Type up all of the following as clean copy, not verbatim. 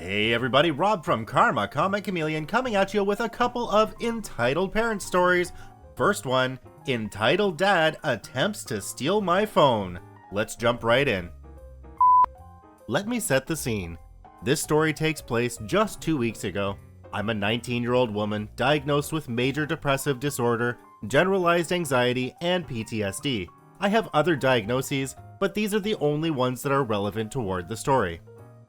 Hey everybody, Rob from Karma Comic Chameleon coming at you with a couple of entitled parent stories. First one, entitled Dad Attempts to Steal My Phone. Let's jump right in. Let me set the scene. This story takes place just 2 weeks ago. I'm a 19-year-old woman diagnosed with major depressive disorder, generalized anxiety, and PTSD. I have other diagnoses, but these are the only ones that are relevant toward the story.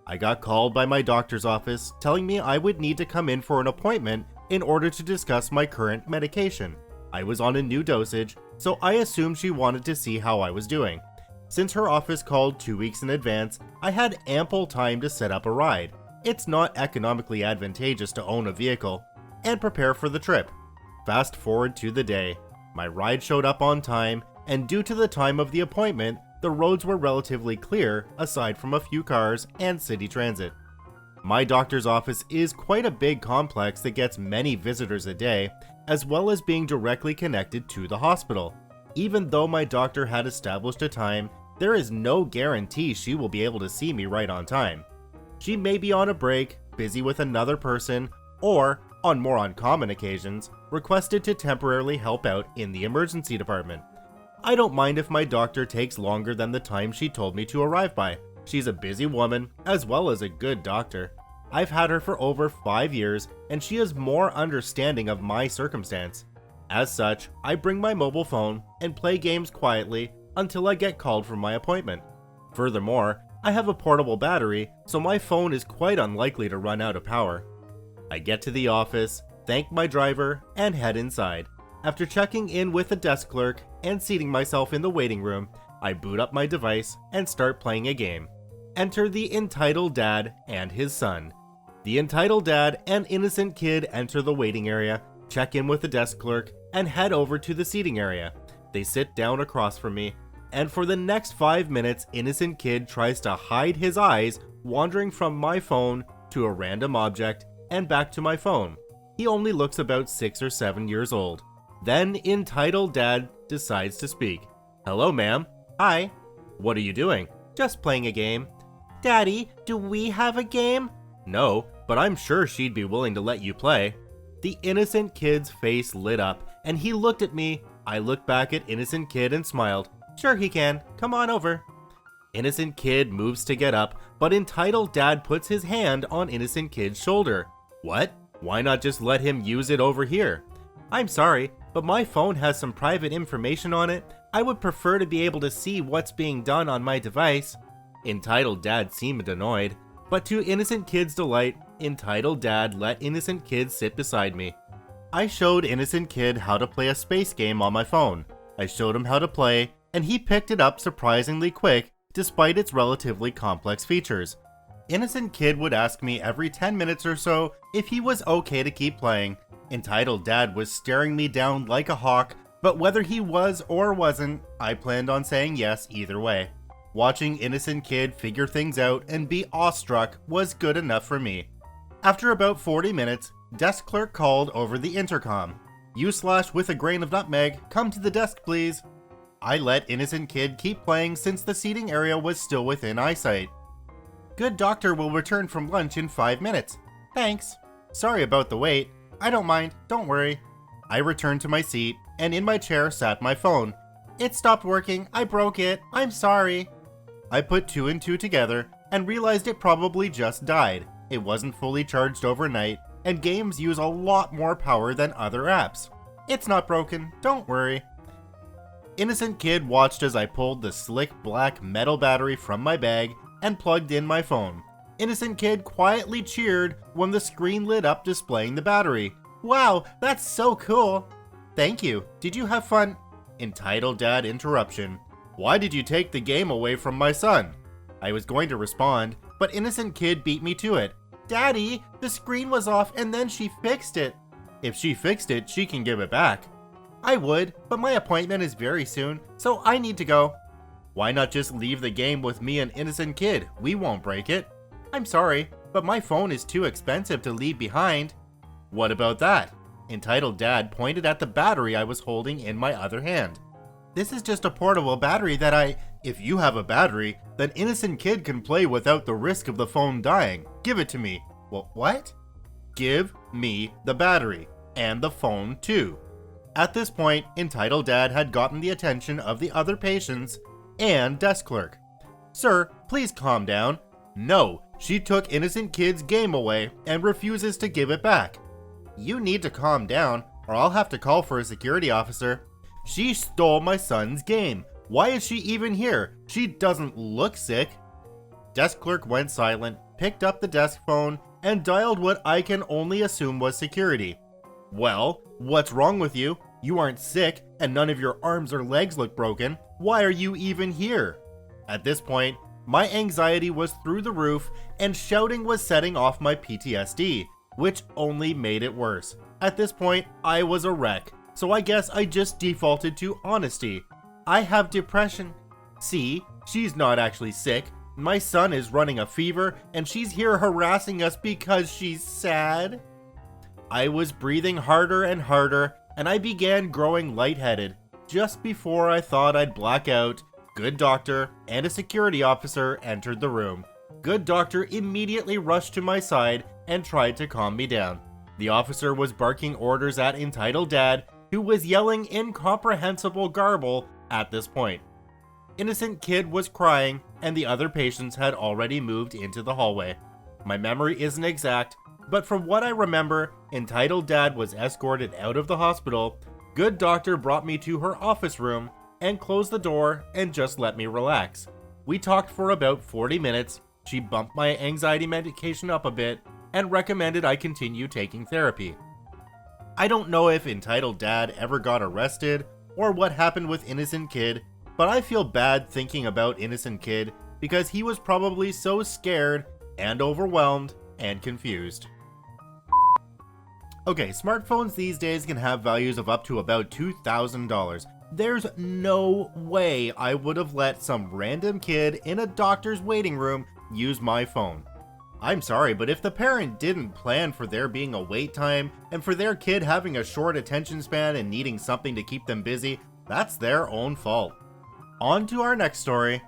I got called by my doctor's office telling me I would need to come in for an appointment in order to discuss my current medication. I was on a new dosage, so I assumed she wanted to see how I was doing. Since her office called 2 weeks in advance, I had ample time to set up a ride. It's not economically advantageous to own a vehicle, and prepare for the trip. Fast forward to the day. My ride showed up on time, and due to the time of the appointment, the roads were relatively clear aside from a few cars and city transit. My doctor's office is quite a big complex that gets many visitors a day, as well as being directly connected to the hospital. Even though my doctor had established a time, there is no guarantee she will be able to see me right on time. She may be on a break, busy with another person, or, on more uncommon occasions, requested to temporarily help out in the emergency department. I don't mind if my doctor takes longer than the time she told me to arrive by. She's a busy woman, as well as a good doctor. I've had her for over 5 years, and she is more understanding of my circumstance. As such, I bring my mobile phone and play games quietly until I get called for my appointment. Furthermore, I have a portable battery, so my phone is quite unlikely to run out of power. I get to the office, thank my driver, and head inside. After checking in with the desk clerk and seating myself in the waiting room, I boot up my device and start playing a game. Enter the entitled dad and his son. The entitled dad and innocent kid enter the waiting area, check in with the desk clerk, and head over to the seating area. They sit down across from me, and for the next 5 minutes, innocent kid tries to hide his eyes, wandering from my phone to a random object and back to my phone. He only looks about 6 or 7 years old. Then entitled dad decides to speak. Hello, ma'am. Hi. What are you doing? Just playing a game. Daddy, do we have a game? No, but I'm sure she'd be willing to let you play. The innocent kid's face lit up, and he looked at me. I looked back at innocent kid and smiled. Sure he can. Come on over. Innocent kid moves to get up, but entitled dad puts his hand on innocent kid's shoulder. What? Why not just let him use it over here? I'm sorry, but my phone has some private information on it. I would prefer to be able to see what's being done on my device. Entitled dad seemed annoyed, but to innocent kid's delight, entitled dad let innocent kid sit beside me. I showed innocent kid how to play a space game on my phone. I showed him how to play, and he picked it up surprisingly quick despite its relatively complex features. Innocent kid would ask me every 10 minutes or so if he was okay to keep playing. Entitled dad was staring me down like a hawk, but whether he was or wasn't, I planned on saying yes either way. Watching innocent kid figure things out and be awestruck was good enough for me. After about 40 minutes, desk clerk called over the intercom. You/WithAGrainOfNutmeg, come to the desk please. I let innocent kid keep playing since the seating area was still within eyesight. Good doctor will return from lunch in 5 minutes. Thanks. Sorry about the wait. I don't mind, don't worry. I returned to my seat, and in my chair sat my phone. It stopped working, I broke it, I'm sorry. I put 2 and 2 together, and realized it probably just died. It wasn't fully charged overnight, and games use a lot more power than other apps. It's not broken, don't worry. Innocent kid watched as I pulled the slick black metal battery from my bag and plugged in my phone. Innocent kid quietly cheered when the screen lit up displaying the battery. Wow, that's so cool. Thank you. Did you have fun? Entitled dad interruption. Why did you take the game away from my son? I was going to respond, but innocent kid beat me to it. Daddy, the screen was off and then she fixed it. If she fixed it, she can give it back. I would, but my appointment is very soon, so I need to go. Why not just leave the game with me and innocent kid? We won't break it. I'm sorry, but my phone is too expensive to leave behind. What about that? Entitled dad pointed at the battery I was holding in my other hand. This is just a portable battery that If you have a battery, That innocent kid can play without the risk of the phone dying. Give it to me. Well, what? Give me the battery. And the phone too. At this point, Entitled Dad had gotten the attention of the other patients and desk clerk. Sir, please calm down. No, she took innocent kid's game away and refuses to give it back. You need to calm down, or I'll have to call for a security officer. She stole my son's game. Why is she even here? She doesn't look sick. Desk clerk went silent, picked up the desk phone, and dialed what I can only assume was security. Well, what's wrong with you? You aren't sick, and none of your arms or legs look broken. Why are you even here? At this point, my anxiety was through the roof, and shouting was setting off my PTSD, which only made it worse. At this point, I was a wreck, so I guess I just defaulted to honesty. I have depression. See, she's not actually sick. My son is running a fever, and she's here harassing us because she's sad. I was breathing harder and harder, and I began growing lightheaded. Just before I thought I'd black out, Good Doctor and a security officer entered the room. Good Doctor immediately rushed to my side and tried to calm me down. The officer was barking orders at Entitled Dad, who was yelling incomprehensible garble at this point. Innocent Kid was crying, and the other patients had already moved into the hallway. My memory isn't exact, but from what I remember, Entitled Dad was escorted out of the hospital. Good Doctor brought me to her office room and closed the door and just let me relax. We talked for about 40 minutes. She bumped my anxiety medication up a bit and recommended I continue taking therapy. I don't know if Entitled Dad ever got arrested or what happened with Innocent Kid, but I feel bad thinking about Innocent Kid because he was probably so scared and overwhelmed and confused. Okay, smartphones these days can have values of up to about $2,000. There's no way I would have let some random kid in a doctor's waiting room use my phone. I'm sorry, but if the parent didn't plan for there being a wait time and for their kid having a short attention span and needing something to keep them busy, that's their own fault. On to our next story.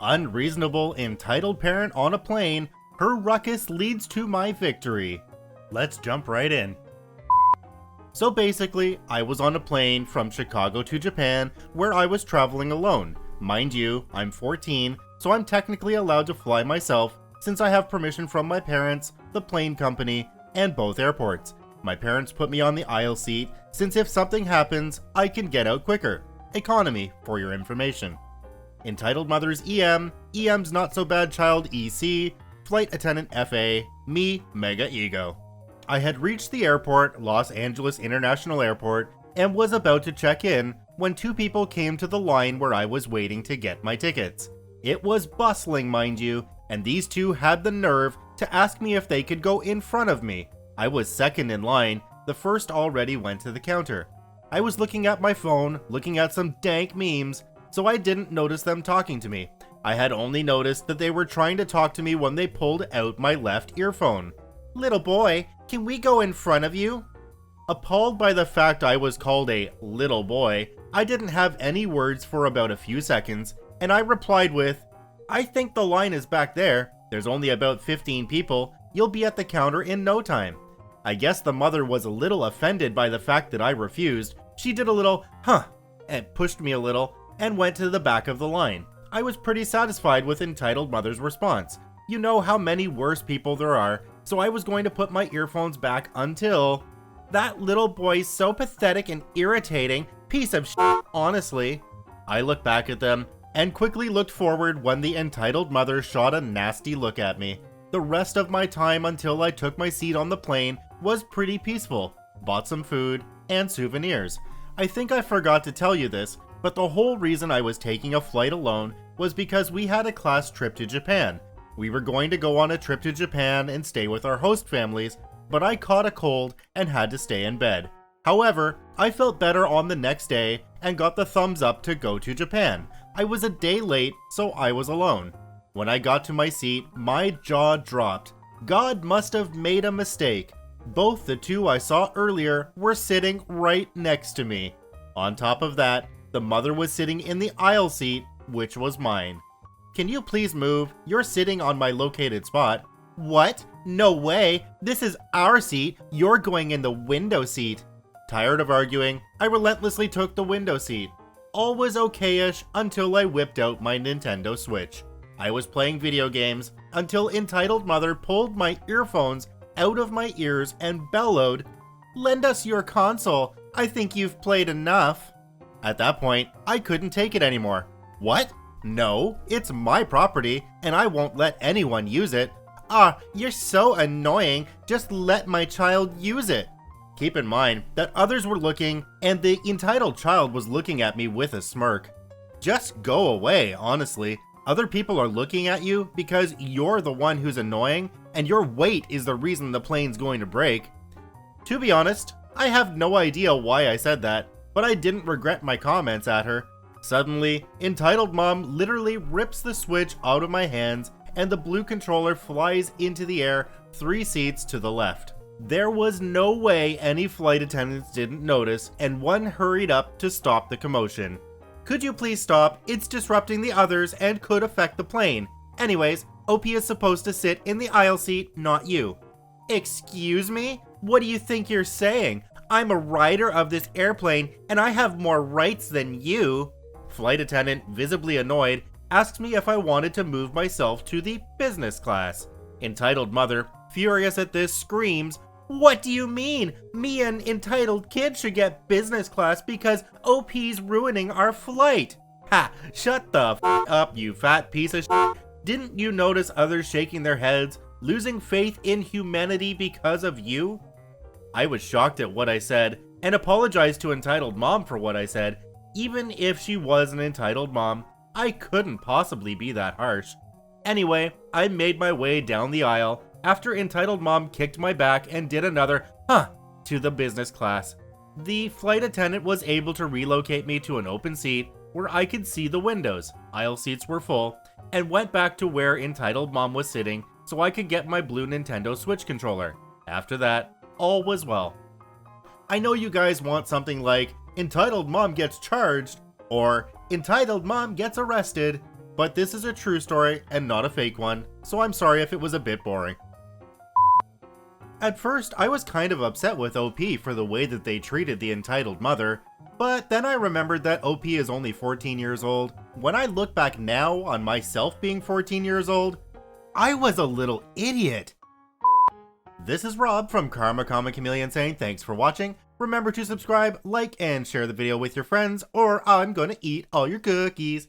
Unreasonable entitled parent on a plane. Her ruckus leads to my victory. Let's jump right in. So basically, I was on a plane from Chicago to Japan where I was traveling alone. Mind you, I'm 14, so I'm technically allowed to fly myself since I have permission from my parents, the plane company, and both airports. My parents put me on the aisle seat since if something happens, I can get out quicker. Economy, for your information. Entitled Mother's EM's Not So Bad Child EC, Flight Attendant FA, me, Mega Ego. I had reached the airport, Los Angeles International Airport, and was about to check in when two people came to the line where I was waiting to get my tickets. It was bustling, mind you, and these two had the nerve to ask me if they could go in front of me. I was second in line, the first already went to the counter. I was looking at my phone, looking at some dank memes, so I didn't notice them talking to me. I had only noticed that they were trying to talk to me when they pulled out my left earphone. Little boy, can we go in front of you? Appalled by the fact I was called a little boy, I didn't have any words for about a few seconds, and I replied with, I think the line is back there. There's only about 15 people. You'll be at the counter in no time. I guess the mother was a little offended by the fact that I refused. She did a little, huh, and pushed me a little, and went to the back of the line. I was pretty satisfied with Entitled Mother's response. You know how many worse people there are, so I was going to put my earphones back until... That little boy's so pathetic and irritating. Piece of shit, honestly. I looked back at them, and quickly looked forward when the Entitled Mother shot a nasty look at me. The rest of my time until I took my seat on the plane was pretty peaceful. Bought some food and souvenirs. I think I forgot to tell you this, but the whole reason I was taking a flight alone was because we had a class trip to Japan. We were going to go on a trip to Japan and stay with our host families, but I caught a cold and had to stay in bed. However, I felt better on the next day and got the thumbs up to go to Japan. I was a day late, so I was alone. When I got to my seat, my jaw dropped. God must have made a mistake. Both the two I saw earlier were sitting right next to me. On top of that, the mother was sitting in the aisle seat, which was mine. Can you please move? You're sitting on my located spot. What? No way! This is our seat. You're going in the window seat. Tired of arguing, I relentlessly took the window seat. All was okay-ish until I whipped out my Nintendo Switch. I was playing video games until entitled mother pulled my earphones out of my ears and bellowed, "Lend us your console. I think you've played enough." At that point, I couldn't take it anymore. What? No, it's my property, and I won't let anyone use it. Ah, you're so annoying. Just let my child use it. Keep in mind that others were looking, and the entitled child was looking at me with a smirk. Just go away, honestly. Other people are looking at you because you're the one who's annoying, and your weight is the reason the plane's going to break. To be honest, I have no idea why I said that, but I didn't regret my comments at her. Suddenly, entitled mom literally rips the Switch out of my hands, and the blue controller flies into the air 3 seats to the left. There was no way any flight attendants didn't notice, and one hurried up to stop the commotion. "Could you please stop? It's disrupting the others and could affect the plane. Anyways, OP is supposed to sit in the aisle seat, not you." Excuse me? What do you think you're saying? I'm a rider of this airplane and I have more rights than you. Flight attendant, visibly annoyed, asks me if I wanted to move myself to the business class. Entitled mother, furious at this, screams, "What do you mean? Me, an entitled kid, should get business class because OP's ruining our flight." Ha! Shut the f up, you fat piece of shit. Didn't you notice others shaking their heads, losing faith in humanity because of you? I was shocked at what I said, and apologized to entitled mom for what I said. Even if she was an entitled mom, I couldn't possibly be that harsh. Anyway, I made my way down the aisle after entitled mom kicked my back and did another "huh" to the business class. The flight attendant was able to relocate me to an open seat where I could see the windows. Aisle seats were full, and went back to where entitled mom was sitting so I could get my blue Nintendo Switch controller. After that, all was well. I know you guys want something like "entitled mom gets charged" or "entitled mom gets arrested," but this is a true story and not a fake one, so I'm sorry if it was a bit boring. At first, I was kind of upset with OP for the way that they treated the entitled mother, but then I remembered that OP is only 14 years old. When I look back now on myself being 14 years old, I was a little idiot. This is Rob from Karma Comic Chameleon saying thanks for watching. Remember to subscribe, like, and share the video with your friends, or I'm gonna eat all your cookies.